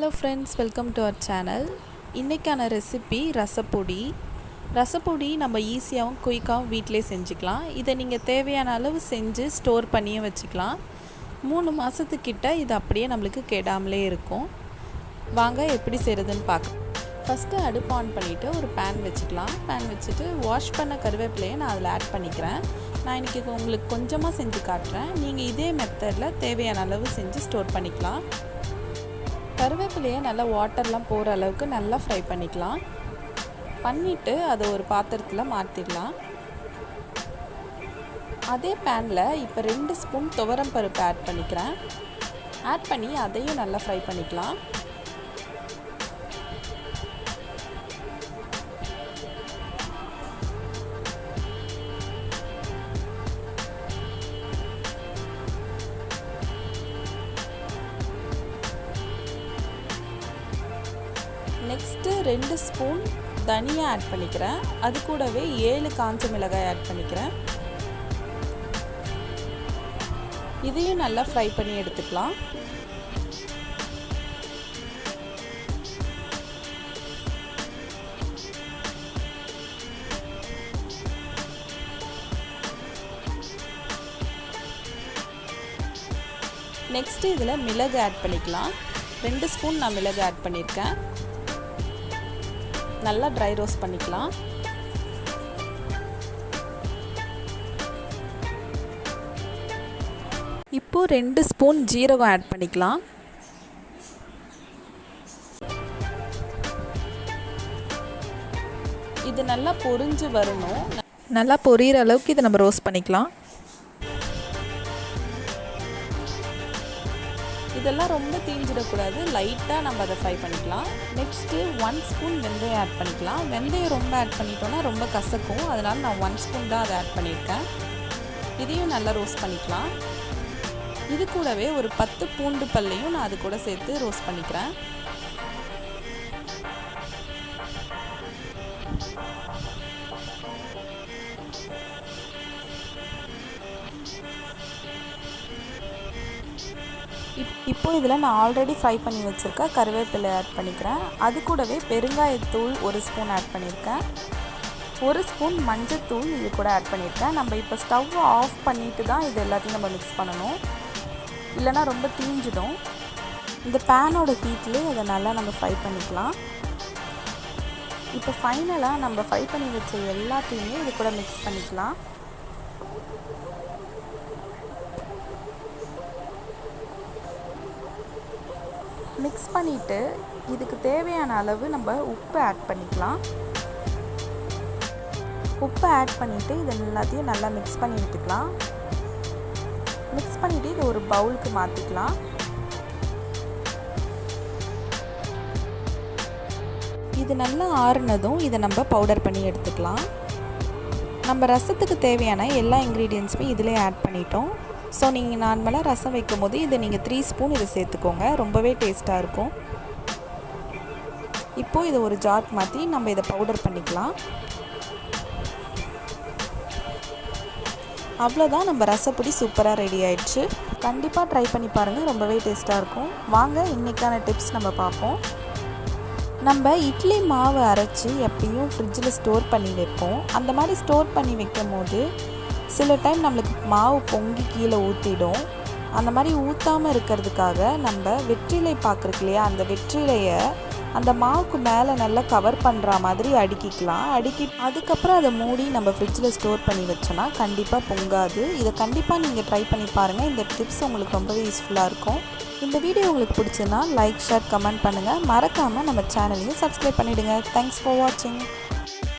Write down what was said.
Hello friends, welcome to our channel. இன்னைக்கான recipe ரசப்பொடி. ரசப்பொடி நம்ம ஈஸியாகவும் குயிக்காகவும் வீட்டிலே செஞ்சுக்கலாம். இதை நீங்கள் தேவையான அளவு செஞ்சு ஸ்டோர் பண்ணியும் வச்சுக்கலாம். 3 மாதத்துக்கிட்ட இது அப்படியே நம்மளுக்கு கெடாமலே இருக்கும். வாங்க எப்படி செய்கிறதுன்னு பார்க்கலாம். ஃபஸ்ட்டு அடுப்பு ஆன் பண்ணிவிட்டு ஒரு பேன் வச்சுக்கலாம். பேன் வச்சுட்டு வாஷ் பண்ண கருவேப்பிலையை நான் அதில் ஆட் பண்ணிக்கிறேன். நான் இன்றைக்கி உங்களுக்கு கொஞ்சமாக செஞ்சு காட்டுறேன். நீங்கள் இதே மெத்தடில் தேவையான அளவு செஞ்சு ஸ்டோர் பண்ணிக்கலாம். கருவேப்பிலையை நல்லா வாட்டர்லாம் போகிற அளவுக்கு நல்லா ஃப்ரை பண்ணிக்கலாம். பண்ணிவிட்டு அதை ஒரு பாத்திரத்தில் மாற்றிடலாம். அதே பேனில் இப்போ 2 ஸ்பூன் துவரம் பருப்பு ஆட் பண்ணிக்கிறேன். ஆட் பண்ணி அதையும் நல்லா ஃப்ரை பண்ணிக்கலாம். நெக்ஸ்ட்டு 2 ஸ்பூன் தனியா ஆட் பண்ணிக்கிறேன். அது கூடவே 7 காஞ்ச மிளகாய் ஆட் பண்ணிக்கிறேன். இதையும் நல்லா ஃப்ரை பண்ணி எடுத்துக்கலாம். நெக்ஸ்ட்டு இதில் மிளகு ஆட் பண்ணிக்கலாம். 2 ஸ்பூன் நான் மிளகு ஆட் பண்ணியிருக்கேன். நல்லா ட்ரை ரோஸ்ட் பண்ணிக்கலாம். இப்போ 2 ஸ்பூன் ஜீரகம் ஆட் பண்ணிக்கலாம். இது நல்லா பொரிஞ்சு வரணும். நல்லா பொரியிற அளவுக்கு இதை நம்ம ரோஸ்ட் பண்ணிக்கலாம். இதெல்லாம் ரொம்ப தீஞ்சிடக்கூடாது. லைட்டாக நம்ம அதை ஃப்ரை பண்ணிக்கலாம். நெக்ஸ்ட்டு 1 ஸ்பூன் வெந்தயம் ஆட் பண்ணிக்கலாம். வெந்தயம் ரொம்ப ஆட் பண்ணிட்டோன்னா ரொம்ப கசக்கும். அதனால் நான் 1 ஸ்பூன் தான் அதை ஆட் பண்ணியிருக்கேன். இதையும் நல்லா ரோஸ்ட் பண்ணிக்கலாம். இது கூடவே ஒரு 10 பூண்டு பல்லையும் நான் அது கூட சேர்த்து ரோஸ்ட் பண்ணிக்கிறேன். இப்போ இதில் நான் ஆல்ரெடி ஃப்ரை பண்ணி வச்சுருக்க கருவேப்பிலை ஆட் பண்ணிக்கிறேன். அது கூடவே பெருங்காயத்தூள் 1 ஸ்பூன் ஆட் பண்ணியிருக்கேன். 1 ஸ்பூன் மஞ்சத்தூள் இது கூட ஆட் பண்ணியிருக்கேன். நம்ம இப்போ ஸ்டவ் ஆஃப் பண்ணிட்டு தான் இது எல்லாத்தையும் நம்ம மிக்ஸ் பண்ணணும், இல்லைனா ரொம்ப தீஞ்சிடும். இந்த பேனோட ஹீட்லேயே அதை நல்லா நம்ம ஃப்ரை பண்ணிக்கலாம். இப்போ ஃபைனலாக நம்ம ஃப்ரை பண்ணி வச்ச எல்லாத்தையுமே இது கூட மிக்ஸ் பண்ணிக்கலாம். மிக்ஸ் பண்ணிவிட்டு இதுக்கு தேவையான அளவு நம்ம உப்பு ஆட் பண்ணிக்கலாம். உப்பு ஆட் பண்ணிவிட்டு இது எல்லாத்தையும் நல்லா மிக்ஸ் பண்ணி விட்டுக்கலாம். மிக்ஸ் பண்ணிவிட்டு இது ஒரு பவுலுக்கு மாற்றிக்கலாம். இது நல்லா ஆறுனதும் இதை நம்ம பவுடர் பண்ணி எடுத்துக்கலாம். நம்ம ரசத்துக்கு தேவையான எல்லா இன்க்ரீடியன்ஸுமே இதிலே ஆட் பண்ணிட்டோம். ஸோ நீங்கள் நார்மலாக ரசம் வைக்கும் போது இதை நீங்கள் 3 ஸ்பூன் இதை சேர்த்துக்கோங்க. ரொம்பவே டேஸ்ட்டாக இருக்கும். இப்போது இதை ஒரு ஜார் மாற்றி நம்ம இதை பவுடர் பண்ணிக்கலாம். அவ்வளோதான், நம்ம ரசப்பொடி சூப்பராக ரெடி ஆயிடுச்சு. கண்டிப்பாக ட்ரை பண்ணி பாருங்கள், ரொம்பவே டேஸ்ட்டாக இருக்கும். வாங்க இன்றைக்கான டிப்ஸ் நம்ம பார்ப்போம். நம்ம இட்லி மாவு அரைச்சி எப்பயும் ஃப்ரிட்ஜில் ஸ்டோர் பண்ணி வைப்போம். அந்த மாதிரி ஸ்டோர் பண்ணி வைக்கும் போது சில டைம் நம்மளுக்கு மாவு பொங்கி கீழே ஊற்றிடும். அந்த மாதிரி ஊற்றாமல் இருக்கிறதுக்காக நம்ம வெற்றிலை பார்க்குறக்கு இல்லையா, அந்த வெற்றிலையை அந்த மாவுக்கு மேலே நல்லா கவர் பண்ணுற மாதிரி அடுக்கிக்கலாம். அதுக்கப்புறம் அதை மூடி நம்ம ஃப்ரிட்ஜில் ஸ்டோர் பண்ணி வச்சோன்னா கண்டிப்பாக பொங்காது. இதை கண்டிப்பாக நீங்கள் ட்ரை பண்ணி பாருங்கள். இந்த டிப்ஸ் உங்களுக்கு ரொம்பவே யூஸ்ஃபுல்லாக இருக்கும். இந்த வீடியோ உங்களுக்கு பிடிச்சதுன்னா லைக், ஷேர், கமெண்ட் பண்ணுங்கள். மறக்காமல் நம்ம சேனலையும் சப்ஸ்கிரைப் பண்ணிவிடுங்க. தேங்க்ஸ் ஃபார் வாட்சிங்.